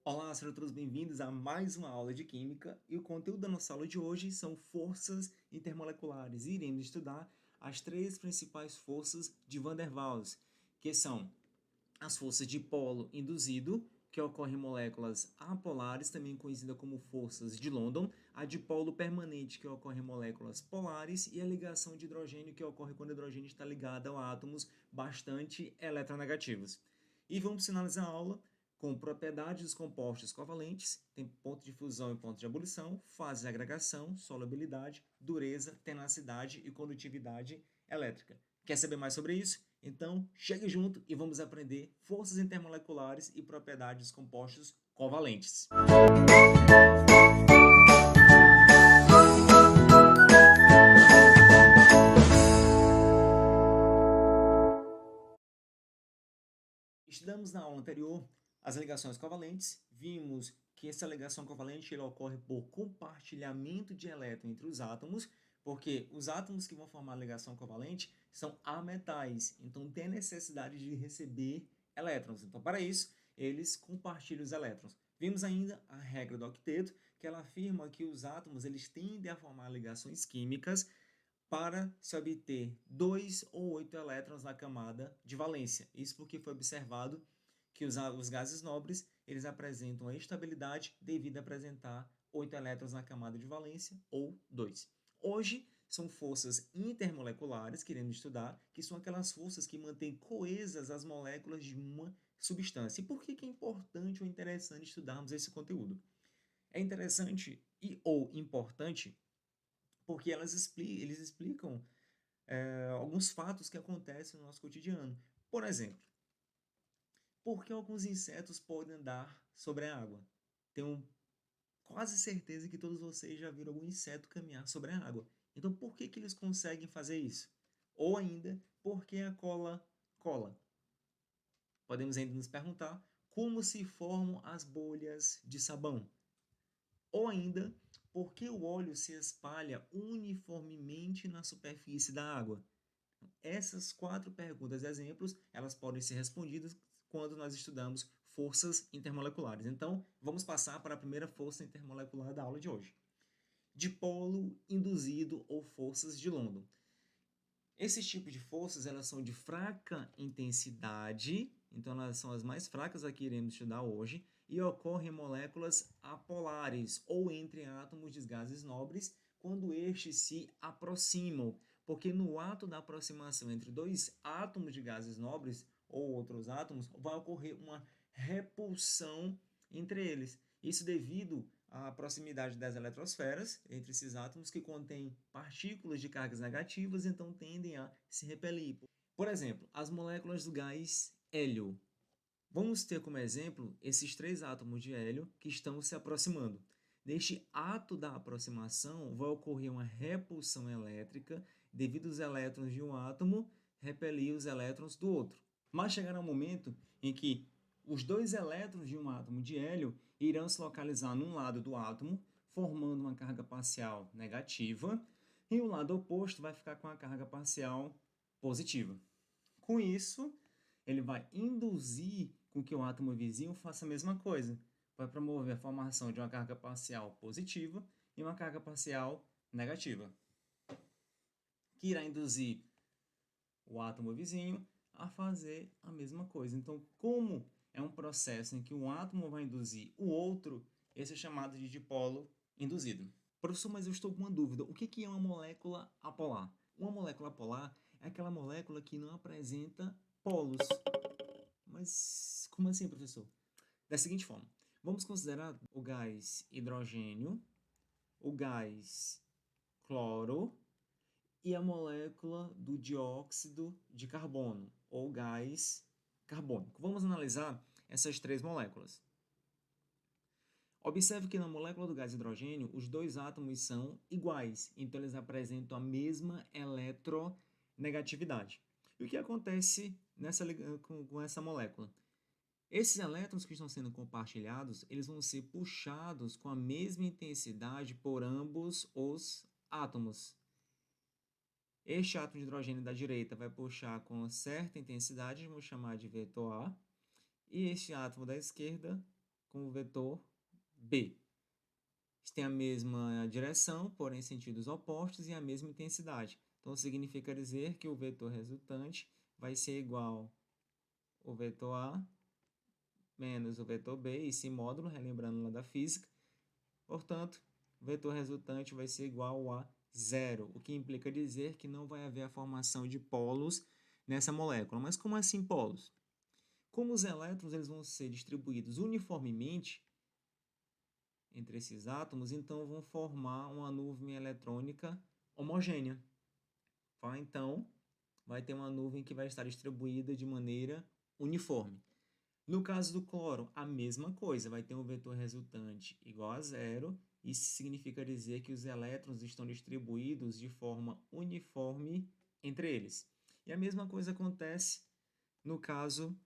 Olá, sejam todos bem-vindos a mais uma aula de Química e o conteúdo da nossa aula de hoje são forças intermoleculares e iremos estudar as três principais forças de Van der Waals, que são as forças de polo induzido, que ocorrem em moléculas apolares, também conhecida como forças de London, a de polo permanente, que ocorre em moléculas polares, e a ligação de hidrogênio, que ocorre quando o hidrogênio está ligado a átomos bastante eletronegativos. E vamos finalizar a aula com propriedades dos compostos covalentes, tem ponto de fusão e ponto de ebulição, fase de agregação, solubilidade, dureza, tenacidade e condutividade elétrica. Quer saber mais sobre isso? Então, chegue junto e vamos aprender forças intermoleculares e propriedades dos compostos covalentes. Estudamos na aula anterior as ligações covalentes, vimos que essa ligação covalente ocorre por compartilhamento de elétron entre os átomos, porque os átomos que vão formar a ligação covalente são ametais, então tem a necessidade de receber elétrons. Então, para isso, eles compartilham os elétrons. Vimos ainda a regra do octeto, que ela afirma que os átomos eles tendem a formar ligações químicas para se obter 2 ou 8 elétrons na camada de valência. Isso porque foi observado que os gases nobres eles apresentam a estabilidade devido a apresentar 8 elétrons na camada de valência ou 2. Hoje são forças intermoleculares que iremos estudar, que são aquelas forças que mantêm coesas as moléculas de uma substância. E por que é importante ou interessante estudarmos esse conteúdo? É interessante ou importante porque eles explicam alguns fatos que acontecem no nosso cotidiano. Por exemplo, por que alguns insetos podem andar sobre a água? Tenho quase certeza que todos vocês já viram algum inseto caminhar sobre a água. Então, por que eles conseguem fazer isso? Ou ainda, por que a cola cola? Podemos ainda nos perguntar como se formam as bolhas de sabão. Ou ainda, por que o óleo se espalha uniformemente na superfície da água? Essas 4 perguntas e exemplos, elas podem ser respondidas quando nós estudamos forças intermoleculares. Então, vamos passar para a primeira força intermolecular da aula de hoje. Dipolo induzido ou forças de London. Esses tipos de forças, elas são de fraca intensidade, então elas são as mais fracas a que iremos estudar hoje, e ocorrem em moléculas apolares, ou entre átomos de gases nobres, quando estes se aproximam, porque no ato da aproximação entre dois átomos de gases nobres, ou outros átomos, vai ocorrer uma repulsão entre eles. Isso devido à proximidade das eletrosferas entre esses átomos que contêm partículas de cargas negativas, então tendem a se repelir. Por exemplo, as moléculas do gás hélio. Vamos ter como exemplo esses 3 átomos de hélio que estão se aproximando. Neste ato da aproximação, vai ocorrer uma repulsão elétrica devido aos elétrons de um átomo repelir os elétrons do outro. Mas chegará um momento em que os 2 elétrons de um átomo de hélio irão se localizar num lado do átomo, formando uma carga parcial negativa, e o lado oposto vai ficar com a carga parcial positiva. Com isso, ele vai induzir com que o átomo vizinho faça a mesma coisa. Vai promover a formação de uma carga parcial positiva e uma carga parcial negativa, que irá induzir o átomo vizinho a fazer a mesma coisa. Então, como é um processo em que um átomo vai induzir o outro, esse é chamado de dipolo induzido. Professor, mas eu estou com uma dúvida. O que é uma molécula apolar? Uma molécula apolar é aquela molécula que não apresenta polos. Mas como assim, professor? Da seguinte forma, vamos considerar o gás hidrogênio, o gás cloro e a molécula do dióxido de carbono, ou gás carbônico. Vamos analisar essas 3 moléculas. Observe que na molécula do gás hidrogênio, os 2 átomos são iguais, então eles apresentam a mesma eletronegatividade. E o que acontece com essa molécula? Esses elétrons que estão sendo compartilhados, eles vão ser puxados com a mesma intensidade por ambos os átomos. Este átomo de hidrogênio da direita vai puxar com certa intensidade, vamos chamar de vetor A, e este átomo da esquerda com o vetor B. Eles têm a mesma direção, porém sentidos opostos e a mesma intensidade. Então, significa dizer que o vetor resultante vai ser igual ao vetor A menos o vetor B, esse módulo, relembrando lá da física. Portanto, o vetor resultante vai ser igual a zero, o que implica dizer que não vai haver a formação de polos nessa molécula. Mas como assim polos? Como os elétrons eles vão ser distribuídos uniformemente entre esses átomos, então vão formar uma nuvem eletrônica homogênea. Então, vai ter uma nuvem que vai estar distribuída de maneira uniforme. No caso do cloro, a mesma coisa, vai ter um vetor resultante igual a zero. Isso significa dizer que os elétrons estão distribuídos de forma uniforme entre eles. E a mesma coisa acontece no caso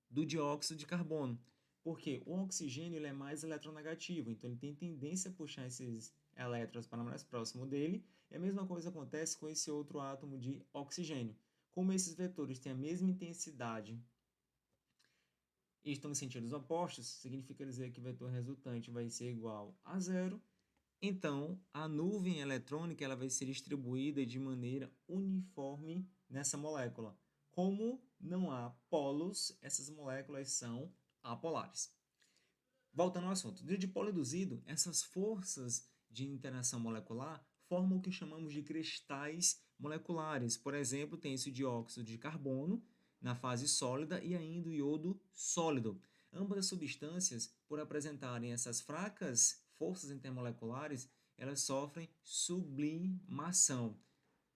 do dióxido de carbono, porque o oxigênio ele é mais eletronegativo, então ele tem tendência a puxar esses elétrons para mais próximo dele, e a mesma coisa acontece com esse outro átomo de oxigênio. Como esses vetores têm a mesma intensidade e estão em sentidos opostos, significa dizer que o vetor resultante vai ser igual a zero. Então, a nuvem eletrônica ela vai ser distribuída de maneira uniforme nessa molécula. Como não há polos, essas moléculas são apolares. Voltando ao assunto, no dipolo induzido, essas forças de interação molecular formam o que chamamos de cristais moleculares. Por exemplo, tem esse dióxido de carbono na fase sólida e ainda o iodo sólido. Ambas as substâncias, por apresentarem essas fracas forças intermoleculares, elas sofrem sublimação.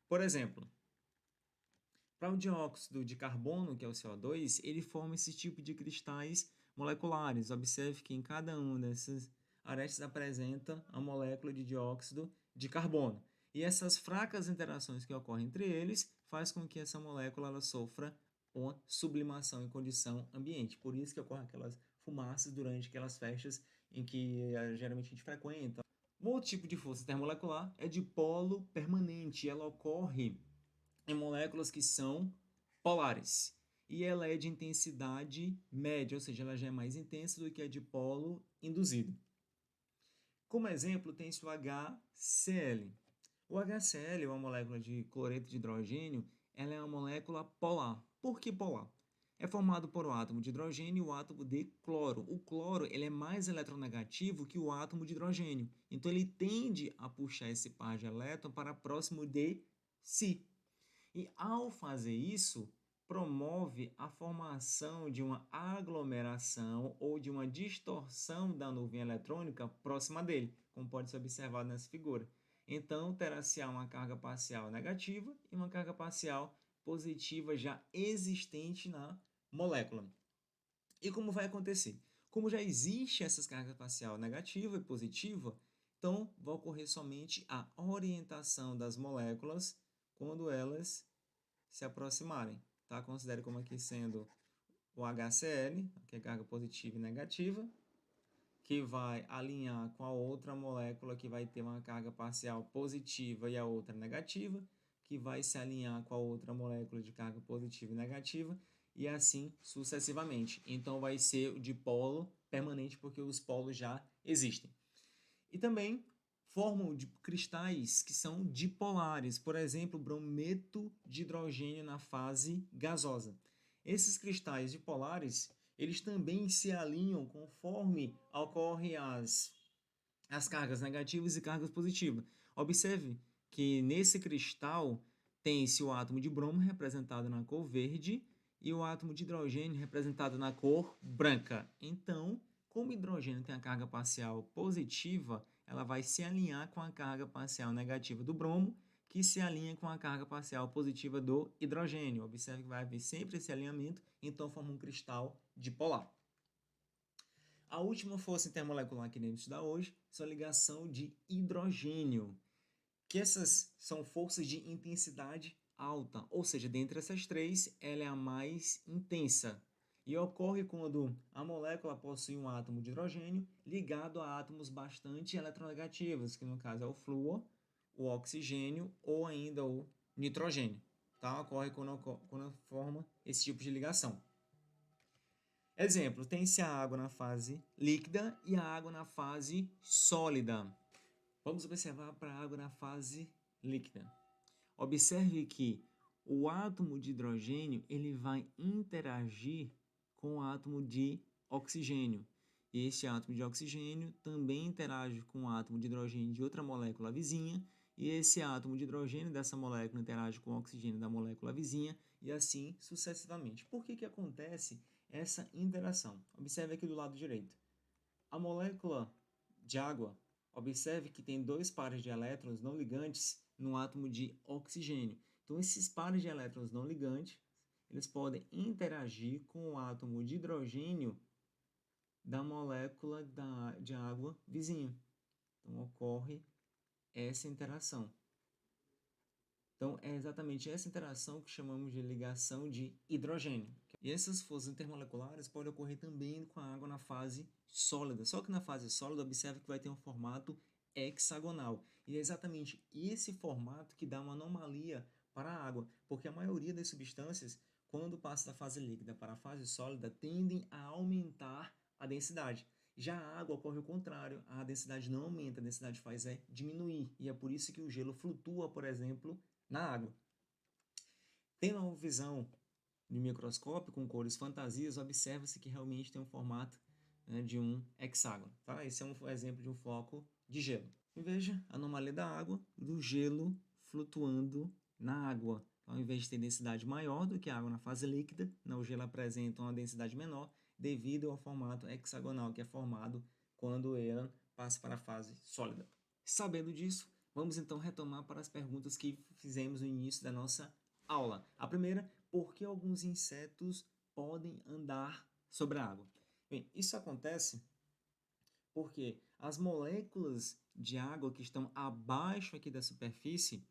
Por exemplo, para o dióxido de carbono, que é o CO2, ele forma esse tipo de cristais moleculares. Observe que em cada uma dessas arestas apresenta a molécula de dióxido de carbono. E essas fracas interações que ocorrem entre eles faz com que essa molécula ela sofra uma sublimação em condição ambiente. Por isso que ocorrem aquelas fumaças durante aquelas festas em que geralmente a gente frequenta. Um outro tipo de força termolecular é de polo permanente. Ela ocorre em moléculas que são polares. E ela é de intensidade média, ou seja, ela já é mais intensa do que a de polo induzido. Como exemplo, tem-se o HCl. O HCl é uma molécula de cloreto de hidrogênio, ela é uma molécula polar. Por que polar? É formado por o átomo de hidrogênio e o átomo de cloro. O cloro ele é mais eletronegativo que o átomo de hidrogênio. Então, ele tende a puxar esse par de elétron para próximo de si. E, ao fazer isso, promove a formação de uma aglomeração ou de uma distorção da nuvem eletrônica próxima dele, como pode ser observado nessa figura. Então, terá-se uma carga parcial negativa e uma carga parcial positiva já existente na molécula. E como vai acontecer? Como já existe essas cargas parcial negativa e positiva, então vai ocorrer somente a orientação das moléculas quando elas se aproximarem. Tá? Considere como aqui sendo o HCl, que é carga positiva e negativa, que vai alinhar com a outra molécula que vai ter uma carga parcial positiva e a outra negativa, que vai se alinhar com a outra molécula de carga positiva e negativa, e assim sucessivamente. Então, vai ser o dipolo permanente, porque os polos já existem. E também formam cristais que são dipolares, por exemplo, brometo de hidrogênio na fase gasosa. Esses cristais dipolares, eles também se alinham conforme ocorrem as cargas negativas e cargas positivas. Observe que nesse cristal tem-se o átomo de bromo representado na cor verde e o átomo de hidrogênio representado na cor branca. Então, como o hidrogênio tem a carga parcial positiva, ela vai se alinhar com a carga parcial negativa do bromo, que se alinha com a carga parcial positiva do hidrogênio. Observe que vai haver sempre esse alinhamento, então forma um cristal dipolar. A última força intermolecular que iremos estudar hoje é a ligação de hidrogênio, que essas são forças de intensidade alta, ou seja, dentre essas três, ela é a mais intensa. E ocorre quando a molécula possui um átomo de hidrogênio ligado a átomos bastante eletronegativos, que no caso é o flúor, o oxigênio ou ainda o nitrogênio. Tá? Ocorre quando forma esse tipo de ligação. Exemplo, tem-se a água na fase líquida e a água na fase sólida. Vamos observar para a água na fase líquida. Observe que o átomo de hidrogênio ele vai interagir com o átomo de oxigênio. E esse átomo de oxigênio também interage com o átomo de hidrogênio de outra molécula vizinha, e esse átomo de hidrogênio dessa molécula interage com o oxigênio da molécula vizinha, e assim sucessivamente. Por que acontece essa interação? Observe aqui do lado direito. A molécula de água, observe que tem dois pares de elétrons não ligantes no átomo de oxigênio. Então, esses pares de elétrons não ligantes, eles podem interagir com o átomo de hidrogênio da molécula de água vizinha. Então, ocorre essa interação. Então, é exatamente essa interação que chamamos de ligação de hidrogênio. E essas forças intermoleculares podem ocorrer também com a água na fase sólida. Só que na fase sólida, observe que vai ter um formato hexagonal. E é exatamente esse formato que dá uma anomalia para a água, porque a maioria das substâncias, quando passa da fase líquida para a fase sólida, tendem a aumentar a densidade. Já a água ocorre o contrário, a densidade não aumenta, a densidade faz diminuir. E é por isso que o gelo flutua, por exemplo, na água. Tendo uma visão de microscópio com cores fantasias, observa-se que realmente tem um formato, né, de um hexágono. Tá? Esse é um exemplo de um floco de gelo. E veja a anomalia da água, do gelo flutuando na água. Então, ao invés de ter densidade maior do que a água na fase líquida, o gelo apresenta uma densidade menor devido ao formato hexagonal que é formado quando ela passa para a fase sólida. Sabendo disso, vamos então retomar para as perguntas que fizemos no início da nossa aula. A primeira, por que alguns insetos podem andar sobre a água? Bem, isso acontece porque as moléculas de água que estão abaixo aqui da superfície,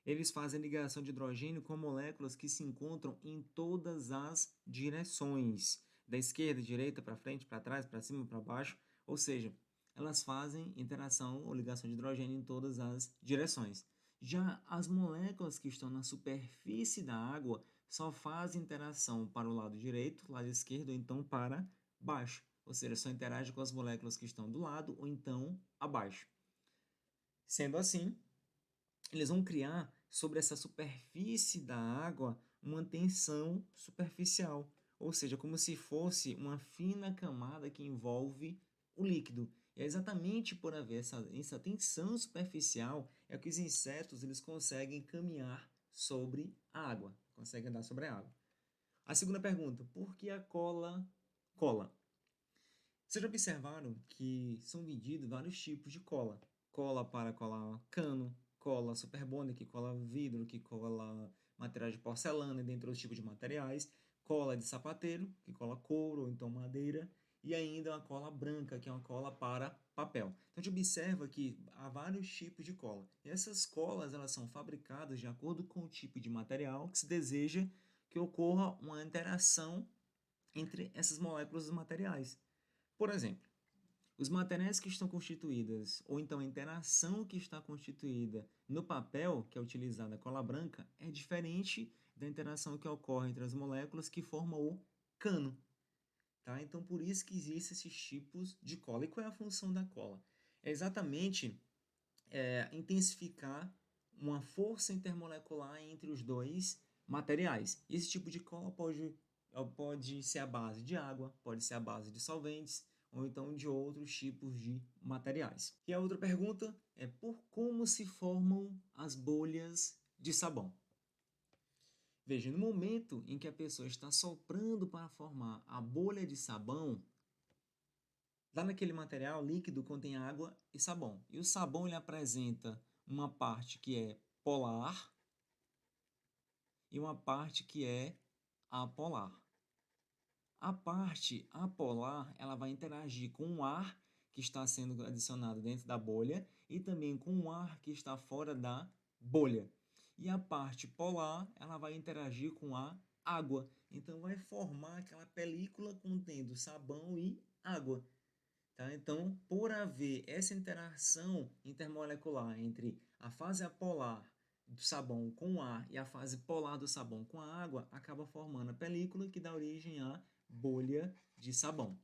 eles fazem ligação de hidrogênio com moléculas que se encontram em todas as direções, da esquerda, direita, para frente, para trás, para cima, para baixo, ou seja, elas fazem interação ou ligação de hidrogênio em todas as direções. Já as moléculas que estão na superfície da água só fazem interação para o lado direito, lado esquerdo, ou então para baixo, ou seja, só interage com as moléculas que estão do lado ou então abaixo. Sendo assim, eles vão criar sobre essa superfície da água uma tensão superficial, ou seja, como se fosse uma fina camada que envolve o líquido. E é exatamente por haver essa tensão superficial é que os insetos eles conseguem caminhar sobre a água, conseguem andar sobre a água. A segunda pergunta, por que a cola cola? Vocês já observaram que são vendidos vários tipos de cola? Cola para colar cano, cola super bond, que cola vidro, que cola material de porcelana, dentre outros tipos de materiais, cola de sapateiro, que cola couro ou então madeira, e ainda uma cola branca, que é uma cola para papel. Então a gente observa que há vários tipos de cola. E essas colas elas são fabricadas de acordo com o tipo de material que se deseja que ocorra uma interação entre essas moléculas dos materiais. Por exemplo, os materiais que estão constituídos, ou então a interação que está constituída no papel, que é utilizada a cola branca, é diferente da interação que ocorre entre as moléculas que formam o cano. Tá? Então, por isso que existem esses tipos de cola. E qual é a função da cola? É exatamente intensificar uma força intermolecular entre os dois materiais. E esse tipo de cola pode ser a base de água, pode ser a base de solventes, ou então de outros tipos de materiais. E a outra pergunta é por como se formam as bolhas de sabão. Veja, no momento em que a pessoa está soprando para formar a bolha de sabão, lá naquele material líquido contém água e sabão. E o sabão ele apresenta uma parte que é polar e uma parte que é apolar. A parte apolar ela vai interagir com o ar que está sendo adicionado dentro da bolha e também com o ar que está fora da bolha. E a parte polar ela vai interagir com a água. Então vai formar aquela película contendo sabão e água. Tá? Então, por haver essa interação intermolecular entre a fase apolar do sabão com o ar e a fase polar do sabão com a água, acaba formando a película que dá origem à bolha de sabão.